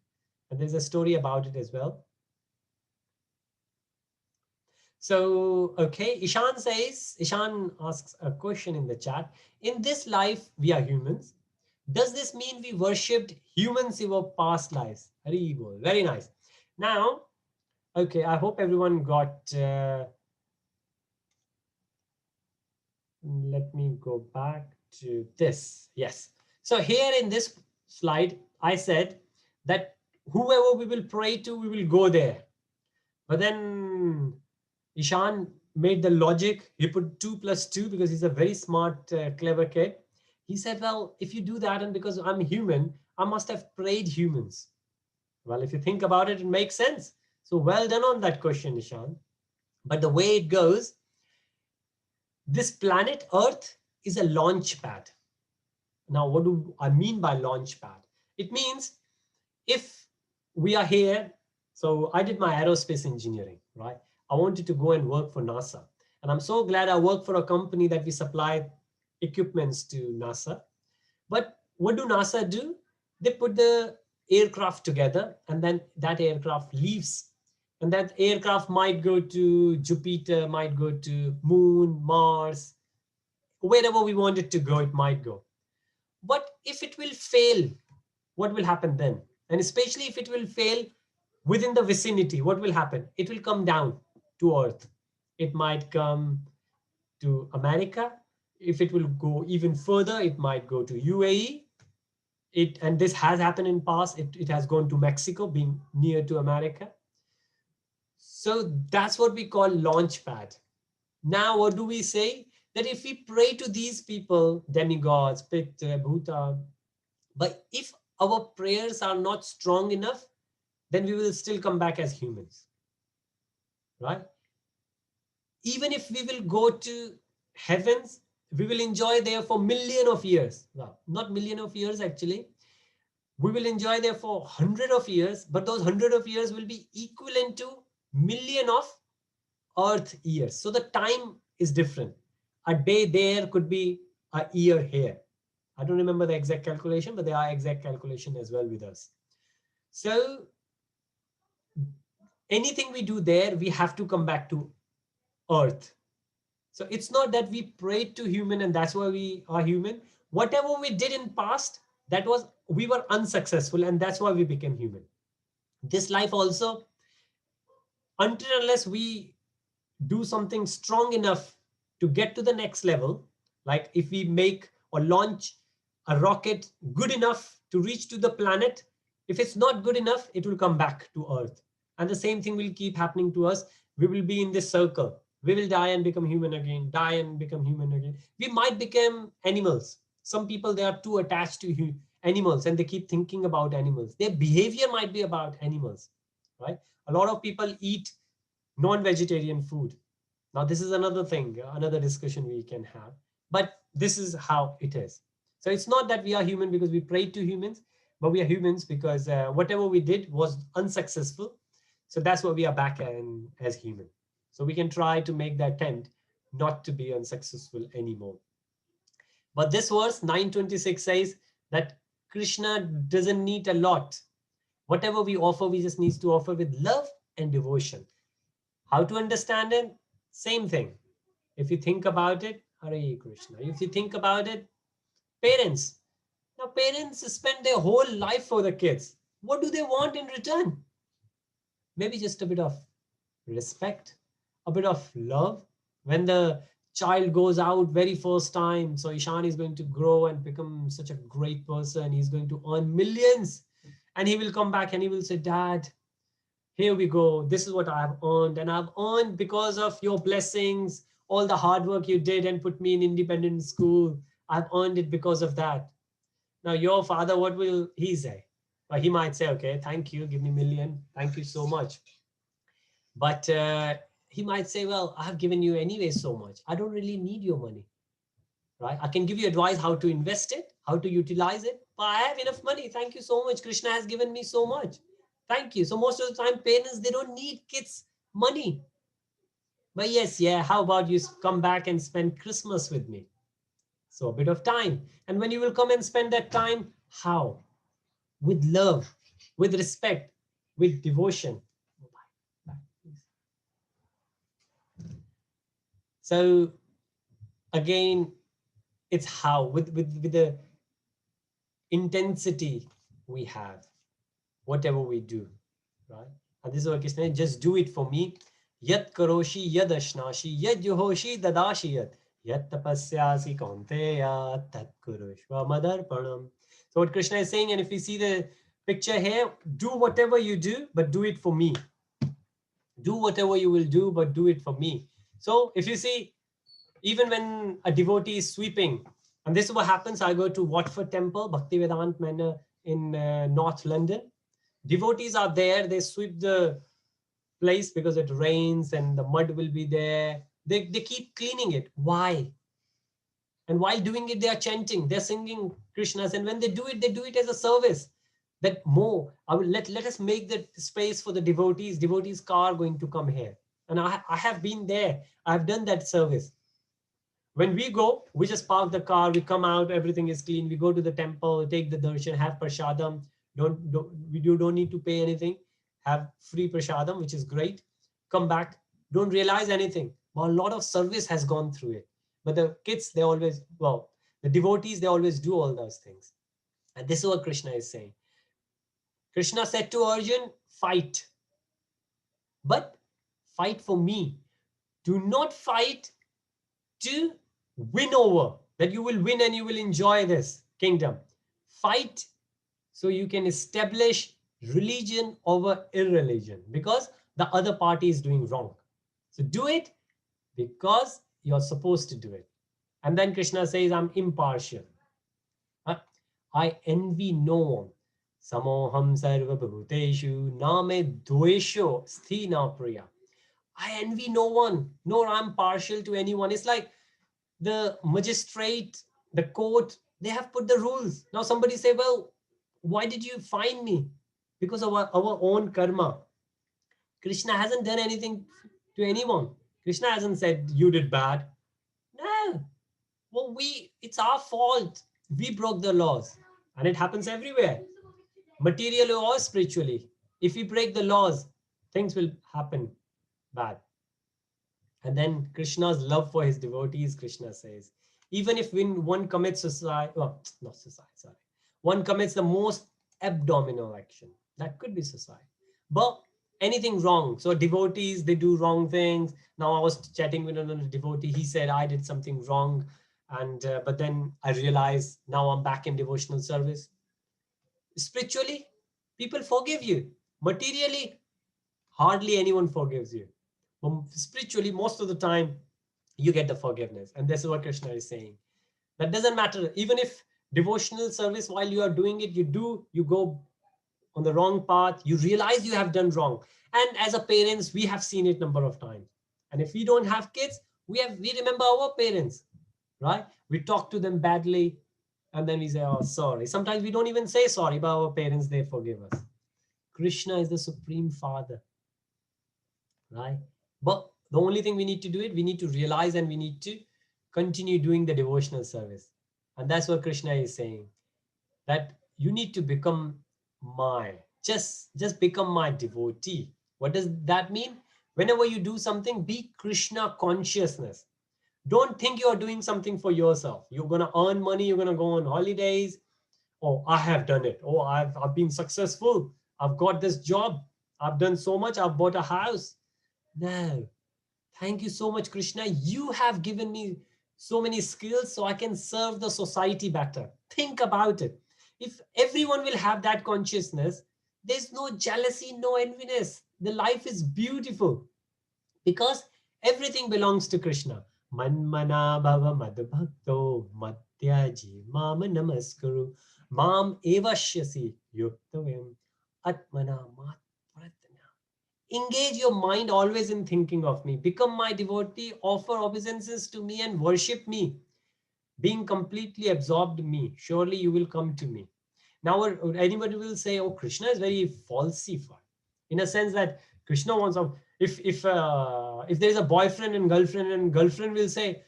And there's a story about it as well. So, okay, Ishan asks a question in the chat. In this life, we are humans. Does this mean we worshipped humans in our past lives? Very good, very nice. Now, okay, I hope everyone got, let me go back to this. Yes. So here in this slide, I said that whoever we will pray to, we will go there. But then Ishan made the logic. He put 2 plus 2 because he's a very smart, clever kid. He said, well, if you do that, and because I'm human, I must have prayed humans. Well, if you think about it, it makes sense. So well done on that question, Ishan. But the way it goes, this planet Earth is a launch pad. Now, what do I mean by launch pad? It means if we are here, so I did my aerospace engineering, right? I wanted to go and work for NASA. And I'm so glad I work for a company that we supply equipments to NASA. But what do NASA do? They put the aircraft together and then that aircraft leaves. And that aircraft might go to Jupiter, might go to Moon, Mars, wherever we want it to go, it might go. But if it will fail, what will happen then? And especially if it will fail within the vicinity, what will happen? It will come down to Earth. It might come to America. If it will go even further, it might go to UAE. And this has happened in past. It has gone to Mexico, being near to America. So that's what we call launch pad. Now, what do we say? That if we pray to these people, demigods, Pitta, Bhuta, but if our prayers are not strong enough, then we will still come back as humans, right? Even if we will go to heavens, we will enjoy there for million of years. Well, not million of years actually. We will enjoy there for 100 of years, but those 100 of years will be equivalent to million of Earth years. So the time is different. A day there could be a year here. I don't remember the exact calculation, but there are exact calculation as well with us. So anything we do there, we have to come back to Earth. So it's not that we prayed to human and that's why we are human. Whatever we did in past, we were unsuccessful and that's why we became human. This life also, until unless we do something strong enough to get to the next level, like if we make or launch a rocket good enough to reach to the planet, if it's not good enough, it will come back to Earth. And the same thing will keep happening to us. We will be in this circle. We will die and become human again, die and become human again. We might become animals. Some people, they are too attached to animals and they keep thinking about animals. Their behavior might be about animals, right? A lot of people eat non-vegetarian food. Now, this is another thing, another discussion we can have, but this is how it is. So it's not that we are human because we prayed to humans, but we are humans because whatever we did was unsuccessful. So that's why we are back as human. So we can try to make the attempt not to be unsuccessful anymore. But this verse 9:26 says that Krishna doesn't need a lot. Whatever we offer, we just need to offer with love and devotion. How to understand it? Same thing. If you think about it, Hare Krishna. If you think about it, Parents. Now, parents spend their whole life for the kids. What do they want in return? Maybe just a bit of respect, a bit of love. When the child goes out very first time, so Ishan is going to grow and become such a great person. He's going to earn millions. And he will come back and he will say, Dad, here we go. This is what I've earned. And I've earned because of your blessings, all the hard work you did and put me in independent school. I've earned it because of that. Now, your father, what will he say? Well, he might say, okay, thank you. Give me a million. Thank you so much. But he might say, well, I have given you anyway so much. I don't really need your money, right? I can give you advice how to invest it, how to utilize it. But I have enough money. Thank you so much. Krishna has given me so much. Thank you. So most of the time, parents, they don't need kids' money. But yes, yeah, how about you come back and spend Christmas with me? So a bit of time. And when you will come and spend that time, how? With love, with respect, with devotion. So again, it's how, with the intensity we have, whatever we do, right? And this is what Krishna says, just do it for me. Yat karoshi yad ashnashi yad yuhoshi dadashi yat tapasyasi kaunteya tat kurushva madarpanam. So what Krishna is saying, and if we see the picture here, do whatever you do, but do it for me. Do whatever you will do, but do it for me. So if you see, even when a devotee is sweeping, and this is what happens, I go to Watford Temple, Bhaktivedanta Manor in North London. Devotees are there, they sweep the place because it rains and the mud will be there. They keep cleaning it. Why? And while doing it, they are chanting, they're singing Krishnas. And when they do it as a service. That more, I will let us make the space for the devotees car going to come here. And I have been there. I've done that service. When we go, we just park the car, we come out, everything is clean. We go to the temple, take the darshan, have prasadam. We don't need to pay anything. Have free prasadam, which is great. Come back, don't realize anything. But a lot of service has gone through it. But the kids, they always, well, the devotees, they always do all those things. And this is what Krishna is saying. Krishna said to Arjun, fight. But fight for me. Do not fight to win over, that you will win and you will enjoy this kingdom. Fight so you can establish religion over irreligion, because the other party is doing wrong. So do it because you're supposed to do it. And then Krishna says, I'm impartial. I envy no one. Samoham sarva bhuteshu name dvesho sthina priya. I envy no one, nor I'm partial to anyone. It's like the magistrate, the court, they have put the rules. Now somebody say, well, why did you fine me? Because of our own karma. Krishna hasn't done anything to anyone. Krishna hasn't said you did bad. No. Well, it's our fault. We broke the laws. And it happens everywhere. Materially or spiritually. If we break the laws, things will happen bad. And then Krishna's love for his devotees, Krishna says, even if when one commits suicide, well, not suicide, sorry. One commits the most abdominal action. That could be suicide. But anything wrong. So devotees, they do wrong things. Now I was chatting with another devotee. He said, I did something wrong. And but then I realized now I'm back in devotional service. Spiritually, people forgive you. Materially, hardly anyone forgives you. Spiritually, most of the time, you get the forgiveness. And this is what Krishna is saying. That doesn't matter. Even if devotional service, while you are doing it, you go on the wrong path, you realize you have done wrong. And as a parents, we have seen it number of times. And if we don't have kids, we remember our parents, right? We talk to them badly, and then we say, oh, sorry. Sometimes we don't even say sorry, but our parents, they forgive us. Krishna is the Supreme Father, right? But the only thing we need to do it, we need to realize and we need to continue doing the devotional service. And that's what Krishna is saying, that you need to become just become my devotee. What does that mean? Whenever you do something, be Krishna consciousness. Don't think you are doing something for yourself. You're going to earn money. You're going to go on holidays. Oh, I have done it. Oh, I've been successful. I've got this job. I've done so much. I've bought a house. No. Thank you so much, Krishna. You have given me so many skills so I can serve the society better. Think about it. If everyone will have that consciousness, there's no jealousy, no enviness. The life is beautiful because everything belongs to Krishna. Manmana bhava madbhakto madhyaji mama namaskuru mam evashyasi yuktavayam atmana matpratna. Engage your mind always in thinking of me. Become my devotee, offer obeisances to me and worship me. Being completely absorbed in me, surely you will come to me. Now, anybody will say, oh, Krishna is very falsified. In a sense that Krishna wants, if there is a boyfriend and girlfriend will say,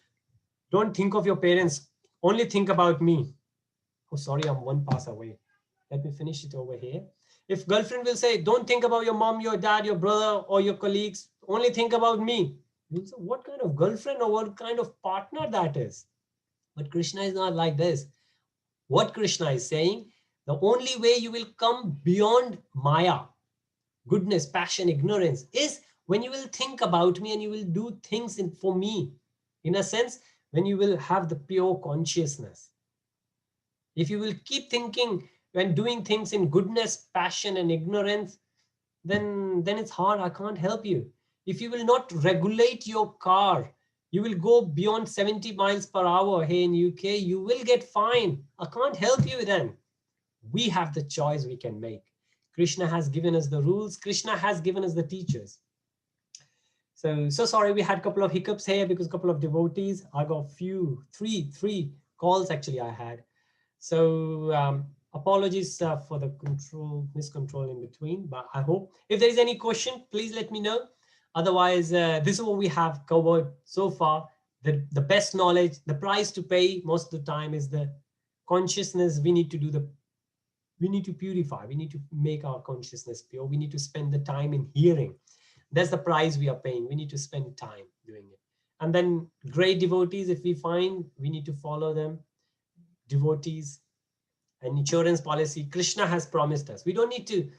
don't think of your parents, only think about me. Oh, sorry, I'm one pass away. Let me finish it over here. If girlfriend will say, don't think about your mom, your dad, your brother, or your colleagues, only think about me. You'll say, what kind of girlfriend or what kind of partner that is? But Krishna is not like this. What Krishna is saying, the only way you will come beyond Maya, goodness, passion, ignorance, is when you will think about me and you will do things for me. In a sense, when you will have the pure consciousness. If you will keep thinking when doing things in goodness, passion, and ignorance, then it's hard. I can't help you. If you will not regulate your car, you will go beyond 70 miles per hour here in UK, you will get fined. I can't help you then. We have the choice we can make. Krishna has given us the rules. Krishna has given us the teachers. So sorry, we had a couple of hiccups here because a couple of devotees. I got three calls actually I had. So apologies for the miscontrol in between, but I hope if there is any question, please let me know. Otherwise, this is what we have covered so far. The best knowledge, the price to pay most of the time is the consciousness. We need to purify. We need to make our consciousness pure. We need to spend the time in hearing. That's the price we are paying. We need to spend time doing it. And then great devotees, if we find, we need to follow them. Devotees, an insurance policy Krishna has promised us. We don't need to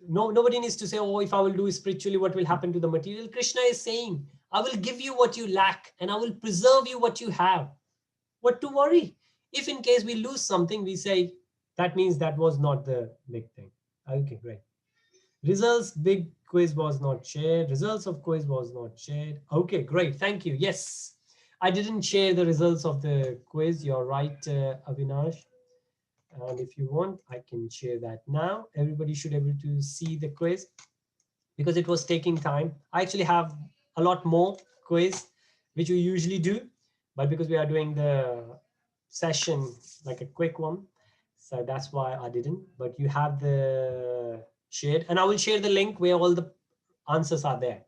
nobody needs to say, oh, if I will do spiritually, what will happen to the material? Krishna is saying, I will give you what you lack and I will preserve you what you have. What to worry? If in case we lose something, we say, that means that was not the big thing. Okay, great. Results, big quiz was not shared. Results of quiz was not shared. Okay, great. Thank you. Yes, I didn't share the results of the quiz. You're right, Avinash. And if you want, I can share that now. Everybody should be able to see the quiz because it was taking time. I actually have a lot more quiz, which we usually do, but because we are doing the session like a quick one, so that's why I didn't. But you have the shared, and I will share the link where all the answers are there.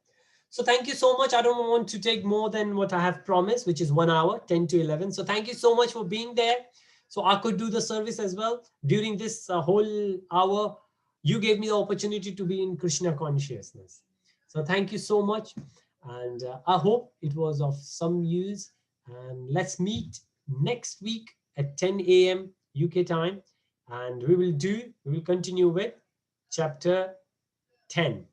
So thank you so much. I don't want to take more than what I have promised, which is 1 hour, 10 to 11. So thank you so much for being there. So I could do the service as well. During this whole hour, you gave me the opportunity to be in Krishna consciousness. So thank you so much. And I hope it was of some use. And let's meet next week at 10 a.m. UK time. And we will continue with chapter 10.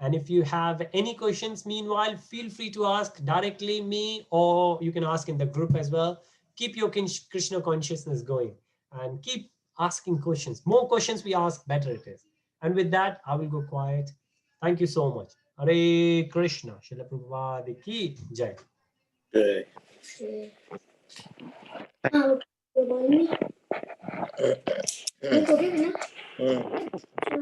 And if you have any questions, meanwhile, feel free to ask directly me, or you can ask in the group as well. Keep your Krishna consciousness going and keep asking questions. More questions we ask, better it is. And with that, I will go quiet. Thank you so much. Hare Krishna. Srila Prabhupada ki jai. Jai.